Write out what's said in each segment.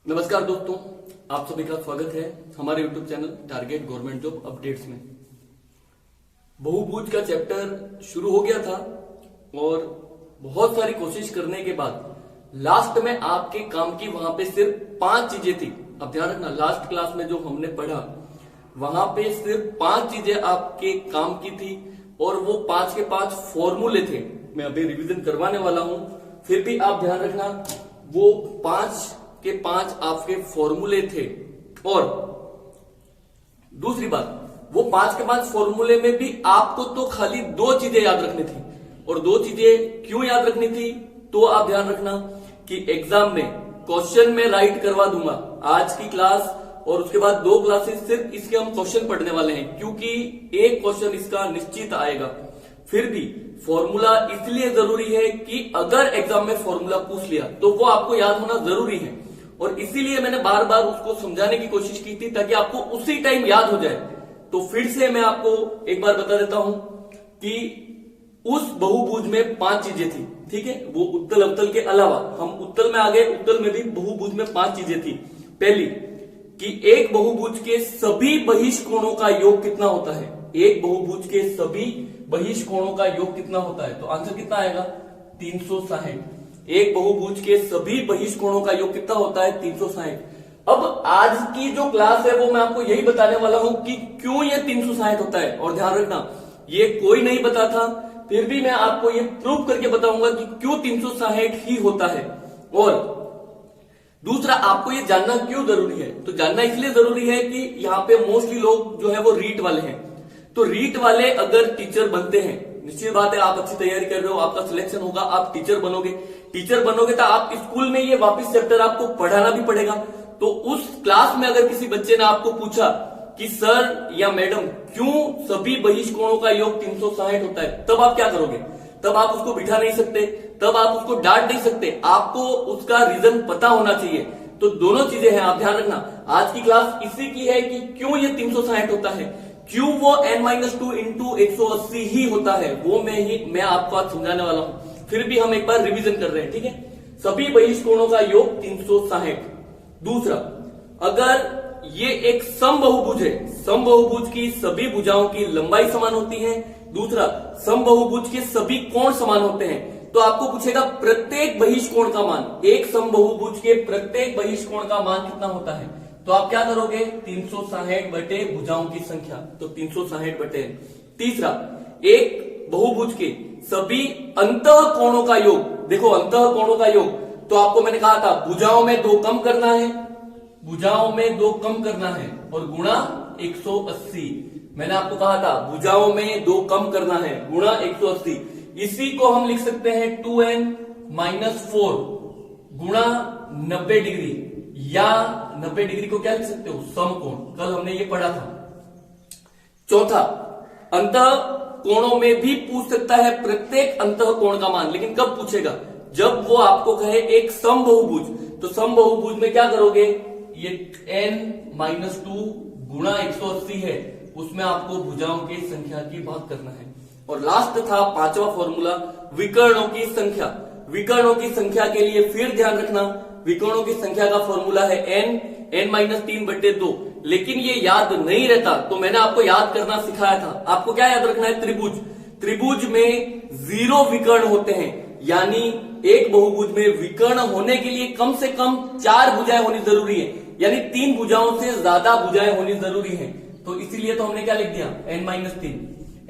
नमस्कार दोस्तों, आप सभी का स्वागत है हमारे YouTube channel target government job updates में। बहुभुज का चैप्टर शुरू हो गया था और बहुत सारी कोशिश करने के बाद लास्ट में आपके काम की वहां पे सिर्फ 5 चीजें थी। अब ध्यान रखना, लास्ट क्लास में जो हमने पढ़ा वहां पे सिर्फ 5 चीजें आपके काम की थी और वो 5 के 5 फॉर्मूले थे। मैं अभी रिवीजन करवाने वाला हूं, फिर भी आप ध्यान रखना वो 5 के 5 आपके फॉर्मूले थे। और दूसरी बात, वो 5 के 5 फॉर्मूले में भी आपको तो खाली 2 चीजें याद रखनी थी। और 2 चीजें क्यों याद रखनी थी, तो आप ध्यान रखना कि एग्जाम में क्वेश्चन में राइट करवा दूंगा आज की क्लास, और उसके बाद 2 क्लासेस सिर्फ इसके हम क्वेश्चन पढ़ने वाले हैं, क्योंकि एक क्वेश्चन इसका निश्चित आएगा। फिर भी फॉर्मूला इसलिए जरूरी है कि अगर एग्जाम में फॉर्मूला पूछ लिया तो वो आपको याद होना जरूरी है, और इसीलिए मैंने बार बार उसको समझाने की कोशिश की थी ताकि आपको उसी टाइम याद हो जाए। तो फिर से मैं आपको एक बार बता देता हूं कि उस बहुभुज में 5 चीजें थी, ठीक है। वो उत्तल अवतल के अलावा हम उत्तल में आ गए, उत्तल में भी बहुभुज में 5 चीजें थी। पहली कि एक बहुभुज के सभी बहिष्कोणों का योग कितना होता है। एक बहुभुज के सभी बहिष्कोणों का योग कितना होता है, तो आंसर कितना आएगा 360। एक बहुभुज के सभी बहिष्कोणों का योग कितना होता है 360। अब आज की जो क्लास है वो मैं आपको यही बताने वाला हूं कि क्यों ये 360 होता है। और ध्यान रखना, ये कोई नहीं पता था, फिर भी मैं आपको ये प्रूव करके बताऊंगा कि क्यों 360 ही होता है। और दूसरा, आपको ये जानना क्यों जरूरी है, तो जानना इसलिए जरूरी है कि यहाँ पे मोस्टली लोग जो है वो रीट वाले हैं। तो रीट वाले अगर टीचर बनते हैं, निश्चित बात है आप अच्छी तैयारी कर रहे हो, आपका सिलेक्शन होगा, आप टीचर बनोगे। टीचर बनोगे तो आप स्कूल में ये वापस चैप्टर आपको पढ़ाना भी पड़ेगा। तो उस क्लास में अगर किसी बच्चे ने आपको पूछा कि सर या मैडम क्यों सभी बहिष्कोणों का योग 360 होता है, तब आप क्या करोगे? तब आप उसको बिठा नहीं सकते, तब आप उसको डांट नहीं सकते, आपको उसका रीजन पता होना चाहिए। तो दोनों चीजें हैं, आप ध्यान रखना। आज की क्लास इसी की है कि क्यों ये 360 होता है, क्यों वो n-2 इंटू 180 ही होता है, वो मैं आपको आज समझाने वाला हूं। फिर भी हम एक बार रिवीजन कर रहे हैं, ठीक है। सभी बहिष्कोणों का योग 360। दूसरा, अगर ये एक समबहुभुज है, समबहुभुज की सभी भुजाओं की लंबाई समान होती है। दूसरा, समबहुभुज के सभी कोण समान होते हैं। तो आपको पूछेगा प्रत्येक बहिष्कोण का मान, एक समबहुभुज के प्रत्येक बहिष्कोण का मान कितना होता है, तो आप क्या करोगे 360 बटे भुजाओं की संख्या, तो 360 बटे। तीसरा, एक बहुभुज के सभी अंतः कोणों का योग, देखो अंतः कोणों का योग, तो आपको मैंने कहा था भुजाओं में 2 कम करना है, भुजाओं में 2 कम करना है और गुणा 180। मैंने आपको कहा था भुजाओं में 2 कम करना है गुणा 180। इसी को हम लिख सकते हैं 2n-4 गुणा 90 डिग्री, या 90 डिग्री को क्या लिख सकते हो समकोण, कल हमने ये पढ़ा था। चौथा, अंतः कोणों में भी पूछ सकता है प्रत्येक अंतः कोण का मान, लेकिन कब पूछेगा, जब वो आपको कहे एक समबहुभुज। तो समबहुभुज में क्या करोगे, ये n-2 गुणा 180 है, उसमें आपको भुजाओं की संख्या की बात करना है। और लास्ट था 5वां फॉर्मूला, विकर्णों की संख्या। विकर्णों की संख्या के लिए फिर ध्यान रखना, विकर्णों की संख्या का फॉर्मूला है n-3 बटे 2। लेकिन ये याद नहीं रहता, तो मैंने आपको याद करना सिखाया था। आपको क्या याद रखना है, त्रिभुज। त्रिभुज में 0 विकर्ण होते हैं, यानी एक बहुभुज में विकर्ण होने के लिए कम से कम 4 भुजाएं होनी जरूरी है, यानी 3 भुजाओं से ज्यादा भुजाएं होनी जरूरी है। तो इसीलिए तो हमने क्या लिख दिया n-3।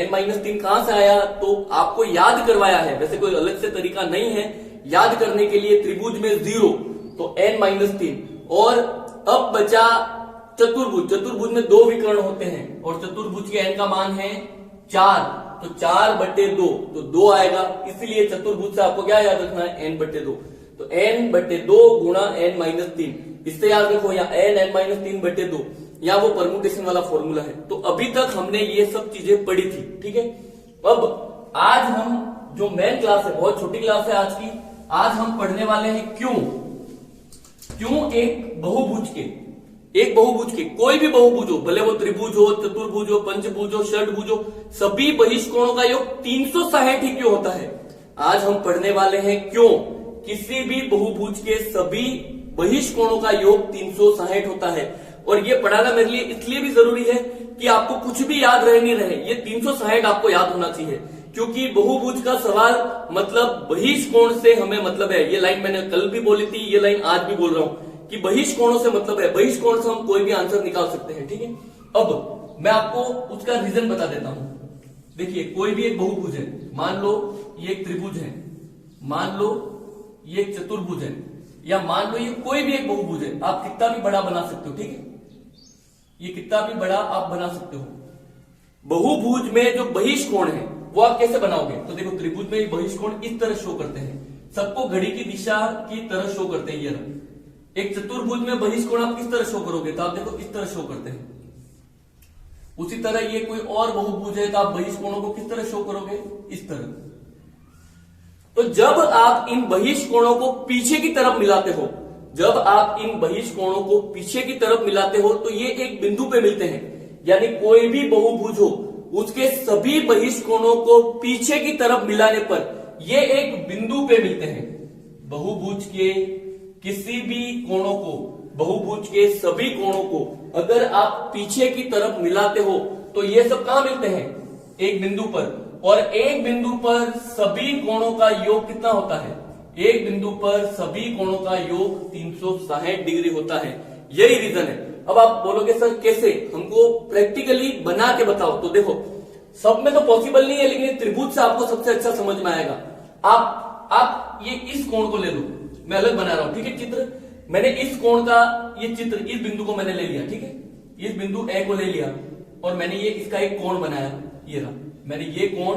n-3 कहां से आया, तो आपको याद करवाया है, वैसे कोई अलग से तरीका नहीं है याद करने के लिए। त्रिभुज में 0 तो n-3। और अब बचा चतुर्भुज। चतुर्भुज में 2 विकर्ण होते हैं और चतुर्भुज के n का मान है 4, तो 4 बटे 2, तो 2 आएगा। इसलिए चतुर्भुज से आपको क्या याद रखना है n/2, तो n/2 गुणा n-3। इससे याद रखो या n-3 बटे 2, या वो परमुटेशन वाला फॉर्मूला है। तो अभी तक हमने ये सब चीजें पढ़ी थी, ठीक है। अब आज हम जो मेन क्लास है, बहुत छोटी क्लास है आज की, आज हम पढ़ने वाले हैं क्यों एक बहुभुज के कोई भी बहुभुज हो, भले वो त्रिभुज हो, चतुर्भुज हो, पंचभुज हो, षटभुज हो, सभी बहिष्कोणों का योग 360 ही क्यों होता है। आज हम पढ़ने वाले हैं क्यों किसी भी बहुभुज के सभी बहिष्कोणों का योग 360 होता है। और ये पढ़ाना मेरे लिए इसलिए भी जरूरी है कि आपको कुछ भी याद रहे नहीं रहे, ये 360 आपको याद होना चाहिए, क्योंकि बहुभुज का सवाल मतलब बहिष्कोण से हमें मतलब है। ये लाइन मैंने कल भी बोली थी, ये लाइन आज भी बोल रहा हूं कि बहिष्कोणों से मतलब है, बहिष्कोण से हम कोई भी आंसर निकाल सकते हैं, ठीक है। अब मैं आपको उसका रीजन बता देता हूं। देखिए, कोई भी एक बहुभुज है, मान लो ये एक त्रिभुज है, मान लो ये एक चतुर्भुज है, या मान लो ये कोई भी एक बहुभुज है, आप कितना भी बड़ा बना सकते हो, ठीक है, ये कितना भी बड़ा आप बना सकते हो। बहुभुज में जो बहिष्कोण है वो आप कैसे बनाओगे, तो देखो त्रिभुज में बहिष्कोण इस तरह शो करते हैं, सबको घड़ी की दिशा की तरह शो करते हैं। ये एक चतुर्भुज में बहिष्कोण आप किस तरह शो करोगे, तो आप देखो इस तरह शो करते हैं। उसी तरह ये कोई और बहुभुज है तो आप बहिष्कोणों को किस तरह शो करोगे, इस तरह। तो जब आप इन बहिष्कोणों को पीछे की तरफ मिलाते हो, जब आप इन बहिष्कोणों को पीछे की तरफ मिलाते हो तो ये एक बिंदु पे मिलते हैं। यानी कोई भी बहुभुज हो उसके सभी बहिष्कोणों को पीछे की तरफ मिलाने पर ये एक बिंदु पे मिलते हैं। बहुभुज के किसी भी कोणों को, बहुभुज के सभी कोणों को अगर आप पीछे की तरफ मिलाते हो तो ये सब कहां मिलते हैं, एक बिंदु पर। और एक बिंदु पर सभी कोणों का योग कितना होता है, एक बिंदु पर सभी कोणों का योग 360 डिग्री होता है। यही रीजन है। अब आप बोलोगे सर कैसे, हमको प्रैक्टिकली बना के बताओ। तो देखो, सब में तो पॉसिबल नहीं है, लेकिन त्रिभुज से आपको सबसे अच्छा समझ में आएगा। आप ये इस कोण को ले लो, मैं अलग बना रहा हूं, ठीक है, चित्र। मैंने इस कोण का ये चित्र, इस बिंदु को मैंने ले लिया, ठीक है, इस बिंदु ए को ले लिया और मैंने ये इसका एक कोण बनाया, ये रहा। मैंने ये कोण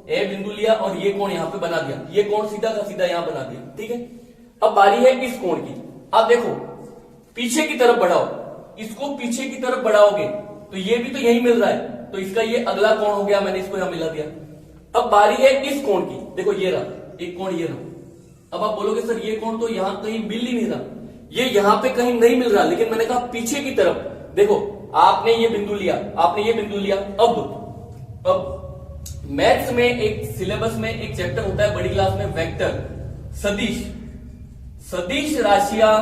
ए बिंदु लिया और ये कोण यहां पे बना दिया, ये कोण सीधा का सीधा यहां बना दिया, ठीक है। अब बारी है इस कोण की। आप देखो पीछे की तरफ बढ़ाओ, इसको पीछे की तरफ बढ़ाओगे तो ये भी तो यही मिल रहा है, तो इसका ये अगला कोण हो गया, मैंने इसको यहां मिला दिया। अब बारी है इस कोण की। देखो ये रहा एक कोण, ये रहा। अब आप बोलोगे सर ये कोण तो यहां कहीं मिल ही नहीं रहा, ये यहां पे कहीं नहीं मिल रहा, लेकिन मैंने कहा पीछे की तरफ। देखो आपने ये बिंदु लिया, आपने ये बिंदु लिया। अब मैथ्स में एक सिलेबस में एक चैप्टर होता है बड़ी क्लास में, वेक्टर, सदिश। सदिश राशियां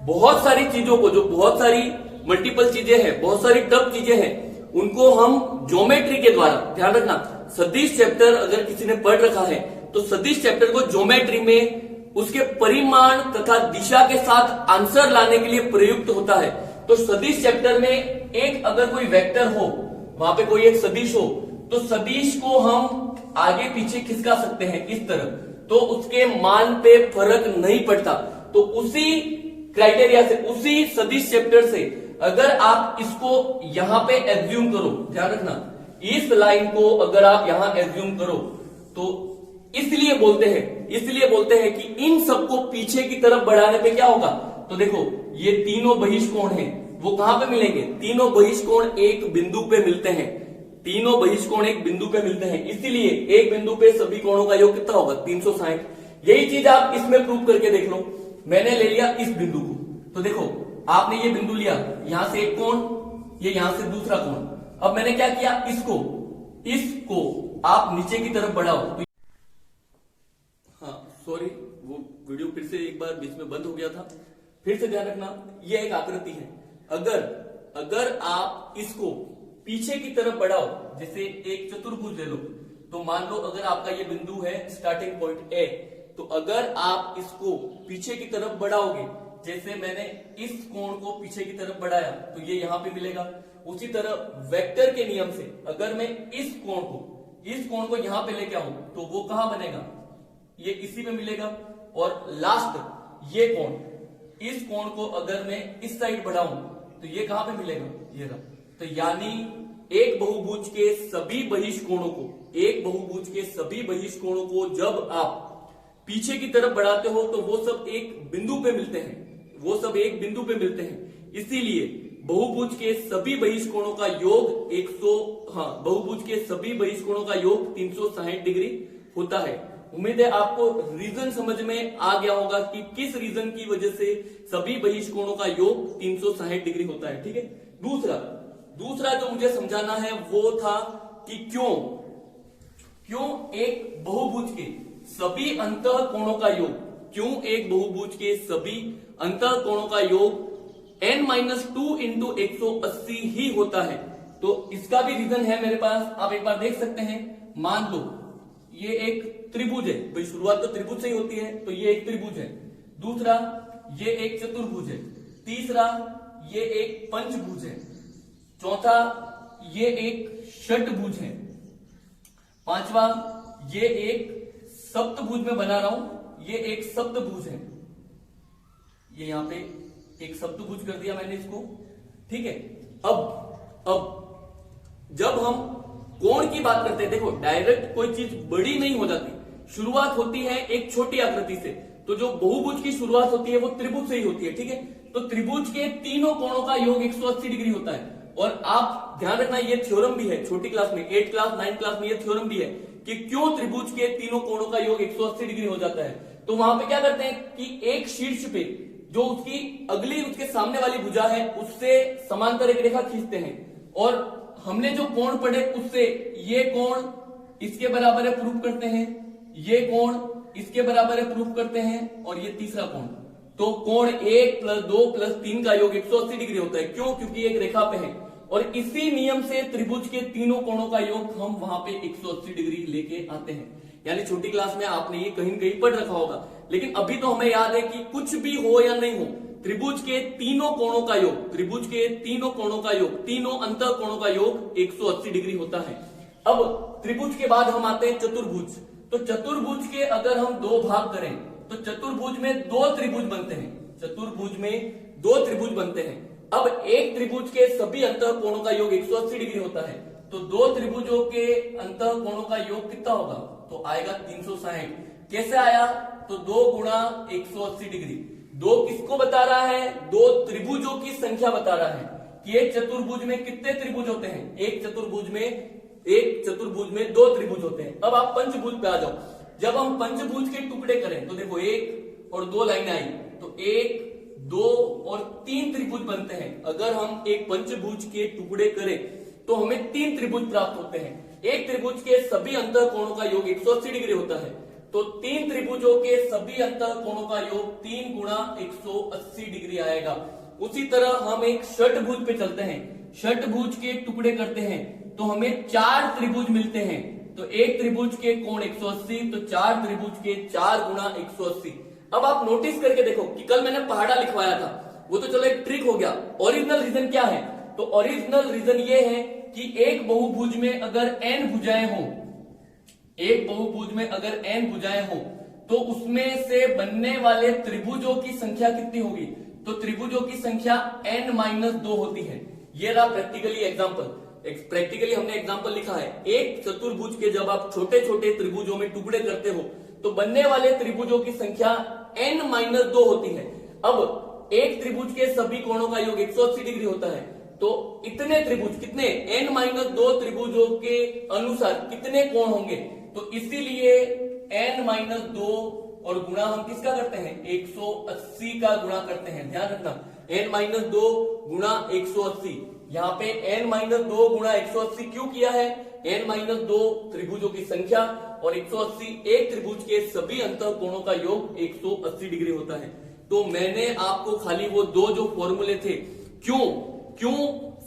बहुत सारी चीजों को, जो बहुत सारी मल्टीपल चीजें हैं, बहुत सारी टफ चीजें हैं, उनको हम ज्योमेट्री के द्वारा, ध्यान रखना, सदिश चैप्टर अगर किसी ने पढ़ रखा है तो सदिश चैप्टर को ज्योमेट्री में उसके परिमाण तथा दिशा के साथ आंसर लाने के लिए प्रयुक्त होता है। तो सदिश चैप्टर में एक अगर कोई वेक्टर हो, वहां पे कोई एक सदिश हो, तो सदिश को हम आगे पीछे खिसका सकते हैं इस तरह, तो उसके मान पे फर्क नहीं पड़ता। तो उसी क्राइटेरिया से, उसी सदिश चैप्टर से अगर आप इसको यहां पे एज्यूम करो, ध्यान रखना, इस लाइन को अगर आप यहां एज्यूम करो तो इसलिए बोलते हैं कि इन सबको पीछे की तरफ बढ़ाने पे क्या होगा। तो देखो ये तीनों बहिष्कोण हैं, वो कहां पे मिलेंगे, तीनों बहिष्कोण एक बिंदु पे मिलते हैं, तीनों बहिष्कोण एक बिंदु पे मिलते हैं, इसीलिए एक बिंदु पे सभी कोणों का योग कितना होगा, 360। यही चीज आप इसमें प्रूव करके देख लो। मैंने ले लिया इस बिंदु को, तो देखो आपने ये बिंदु लिया, यहां से एक कोण, ये यहां से दूसरा कोण। अब मैंने क्या किया, इसको आप नीचे की तरफ बढ़ाओ। तो हाँ सॉरी, वो वीडियो फिर से एक बार बीच में बंद हो गया था, फिर से ध्यान रखना। ये एक आकृति है, अगर आप इसको पीछे की तरफ बढ़ाओ, जैसे एक चतुर्भुज ले लो, तो मान लो अगर आपका ये बिंदु है स्टार्टिंग पॉइंट ए, तो अगर आप इसको पीछे की तरफ बढ़ाओगे, जैसे मैंने इस कोण को पीछे की तरफ बढ़ाया तो ये यहां पे मिलेगा। उसी तरह वेक्टर के नियम से अगर मैं इस कोण को यहां पे लेके आऊं तो वो कहां बनेगा, ये इसी पे मिलेगा। और लास्ट ये कोण, इस कोण को अगर मैं इस साइड बढ़ाऊं तो ये कहां पे मिलेगा, ये रहा। तो यानी एक बहुभुज के सभी बहिष्कोणों को जब आप पीछे की तरफ बढ़ाते हो तो वो सब एक बिंदु पे मिलते हैं, इसीलिए बहुभुज के सभी बहिष्कोणों का योग 360 डिग्री होता है। उम्मीद है आपको रीजन समझ में आ गया होगा कि किस रीजन की वजह से सभी बहिष्कोणों का योग 360 डिग्री होता है, ठीक है। दूसरा जो मुझे समझाना है वो था कि क्यों एक बहुभुज के सभी अंतः कोणों का योग क्यों एक बहुभुज के सभी अंतः कोणों का योग n-2 इंटू 180 ही होता है। तो इसका भी रीजन है मेरे पास, आप एक बार देख सकते हैं। मान लो ये एक त्रिभुज है, भाई शुरुआत तो त्रिभुज से ही होती है, तो ये एक त्रिभुज है। दूसरा ये एक चतुर्भुज है। तीसरा ये एक पंचभुज है। चौथा ये एक षटभुज है। पांचवा ये एक सप्तभुज में बना रहा हूं, ये एक सप्तभुज है। ये यहां पे एक सप्तभुज कर दिया मैंने इसको, ठीक है। अब जब हम कोण की बात करते हैं, देखो डायरेक्ट कोई चीज बड़ी नहीं हो जाती, शुरुआत होती है एक छोटी आकृति से। तो जो बहुभुज की शुरुआत होती है वो त्रिभुज से ही होती है, ठीक है। तो त्रिभुज के तीनों कोणों का योग 180 डिग्री होता है। और आप ध्यान रखना, ये थ्योरम भी है छोटी क्लास में, 8 क्लास 9 क्लास में ये थ्योरम भी है कि क्यों त्रिभुज के तीनों कोणों का योग 180 डिग्री हो जाता है। तो वहां पे क्या करते हैं कि एक शीर्ष पे जो उसकी अगली उसके सामने वाली भुजा है उससे समांतर एक रेखा खींचते हैं, और हमने जो कोण पढ़े उससे ये कोण इसके बराबर है प्रूफ करते हैं, ये कोण इसके बराबर है प्रूफ करते हैं, और ये तीसरा कोण। तो कोण 1 + 2 + 3 का योग 180 डिग्री होता है। क्यों? क्योंकि एक रेखा पे है। और इसी नियम से त्रिभुज के तीनों कोणों का योग हम वहां पे 180 डिग्री लेके आते हैं। यानी छोटी क्लास में आपने ये कहीं कहीं पढ़ रखा होगा, लेकिन अभी तो हमें याद है कि कुछ भी हो या नहीं हो, त्रिभुज के तीनों कोणों का योग, त्रिभुज के तीनों कोणों का योग, तीनों अंतः कोणों का योग 180 डिग्री होता है। अब त्रिभुज के बाद हम आते हैं चतुर्भुज। तो चतुर्भुज के अगर हम दो भाग करें तो चतुर्भुज में दो त्रिभुज बनते हैं। चतुर्भुज में दो त्रिभुज बनते हैं। अब एक त्रिभुज के सभी अंतः कोणों का योग 180 डिग्री होता है। तो दो त्रिभुजों के अंतः कोणों का योग कितना होगा? तो आएगा 360। कैसे आया? तो 2 × 180 डिग्री। दो किसको बता रहा है? दो त्रिभुजों की संख्या बता रहा है कि एक चतुर्भुज में कितने त्रिभुज होते हैं। एक चतुर्भुज में 2 त्रिभुज होते हैं। अब आप पंचभुज पे आ जाओ। जब हम पंचभुज के टुकड़े करें तो देखो 1 और 2 लाइनें आई, तो 1, 2 और 3 त्रिभुज बनते हैं। अगर हम एक पंचभुज के टुकड़े करें तो हमें 3 त्रिभुज प्राप्त होते हैं। एक त्रिभुज के सभी अंतः कोणों का योग 180 डिग्री होता है। तो 3 त्रिभुजों के सभी अंतः कोणों का योग 3 × 180 डिग्री आएगा। उसी तरह हम एक षटभुज पे चलते हैं। षटभुज के टुकड़े करते हैं तो हमें 4 त्रिभुज मिलते हैं। तो एक त्रिभुज के कोण 180, तो 4 त्रिभुज के 4 × 180। अब आप नोटिस करके देखो कि कल मैंने पहाड़ा लिखवाया था, वो तो चलो एक ट्रिक हो गया। ओरिजिनल रीजन क्या है? तो ओरिजिनल रीजन ये है कि एक बहुभुज में अगर n भुजाएं हो, एक बहुभुज में अगर n भुजाएं हो तो उसमें से बनने वाले त्रिभुजों की संख्या कितनी होगी? तो त्रिभुजों की संख्या n-2 होती है। ये रहा प्रैक्टिकली एग्जांपल। प्रैक्टिकली हमने एग्जांपल लिखा है। एक चतुर्भुज के जब आप छोटे छोटे त्रिभुजों में टुकड़े करते हो तो बनने वाले त्रिभुजों की संख्या n-2 होती है। अब एक त्रिभुज के सभी कोणों का योग 180 डिग्री होता है। तो इतने त्रिभुज, कितने? n-2 त्रिभुजों के अनुसार कितने कोण होंगे? तो इसीलिए n-2 और गुणा हम किसका करते हैं? 180 का गुणा करते हैं। ध्यान रखना, n-2 × 180। यहाँ पे n-2 × 180 क्यों किया है? n-2 त्रिभुजों की संख्या और 180 एक त्रिभुज के सभी अंतः कोणों का योग 180 डिग्री होता है। तो मैंने आपको खाली वो दो जो फॉर्मूले थे, क्यों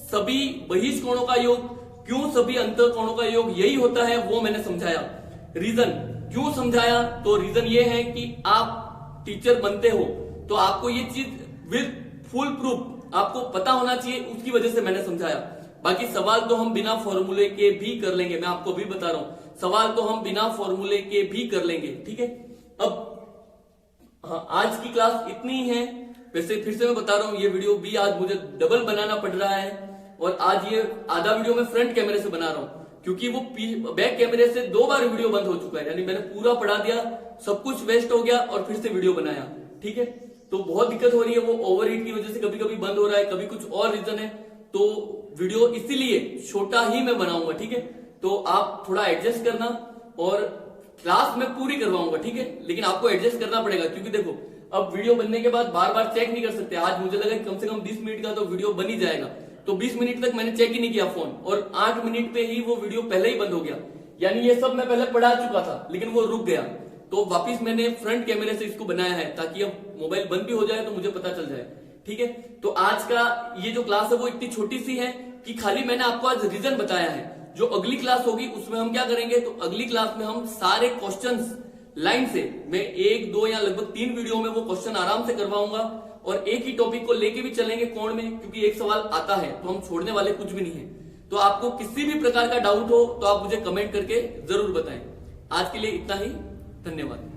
सभी बहिष कोणों का योग, क्यों सभी अंतः कोणों का योग यही होता है, वो मैंने समझाया। रीजन क्यों समझाया? तो रीजन ये है कि आप टीचर बनते हो तो आपको ये चीज विद फुल प्रूफ आपको पता होना चाहिए, उसकी वजह से मैंने समझाया। बाकी सवाल तो हम बिना फॉर्मूले के भी कर लेंगे, मैं आपको भी बता रहा हूं, सवाल तो हम बिना फॉर्मूले के भी कर लेंगे, ठीक है। अब हाँ, आज की क्लास इतनी ही है। वैसे फिर से मैं बता रहा हूं, ये वीडियो भी आज मुझे डबल बनाना पड़ रहा है, और आज ये आधा वीडियो मैं फ्रंट कैमरे से बना रहा हूं क्योंकि वो बैक कैमरे से 2 बार वीडियो बंद हो चुका है। यानी मैंने पूरा पढ़ा दिया, सब कुछ वेस्ट हो गया और फिर से वीडियो बनाया, ठीक है। तो बहुत दिक्कत हो रही है, वो ओवरहीट की वजह से कभी कभी बंद हो रहा है, कभी कुछ और रीजन है। तो वीडियो इसीलिए छोटा ही मैं बनाऊंगा, ठीक है। तो आप थोड़ा एडजस्ट करना, और क्लास में पूरी करवाऊंगा, ठीक है। लेकिन आपको एडजस्ट करना पड़ेगा क्योंकि देखो अब वीडियो बनने के बाद बार बार चेक नहीं कर सकते। आज मुझे लगा कि कम से कम 20 मिनट का तो वीडियो बन ही जाएगा, तो 20 मिनट तक मैंने चेक ही नहीं किया फोन, और 8 मिनट पे ही वो वीडियो पहले ही बंद हो गया। यानी ये सब मैं पहले पढ़ा चुका था लेकिन वो रुक गया। तो वापिस मैंने फ्रंट कैमरे से इसको बनाया है ताकि अब मोबाइल बंद भी हो जाए तो मुझे पता चल जाए। ठीक है, तो आज का ये जो क्लास है वो इतनी छोटी सी है कि खाली मैंने आपको आज रीजन बताया है। जो अगली क्लास होगी उसमें हम क्या करेंगे, तो अगली क्लास में हम सारे क्वेश्चंस लाइन से, मैं 1, 2 या लगभग 3 वीडियो में वो क्वेश्चन आराम से करवाऊंगा और एक ही टॉपिक को लेके भी चलेंगे कोण में, क्योंकि एक सवाल आता है तो हम छोड़ने वाले कुछ भी नहीं है। तो आपको किसी भी प्रकार का डाउट हो तो आप मुझे कमेंट करके जरूर बताएं। आज के लिए इतना ही, धन्यवाद।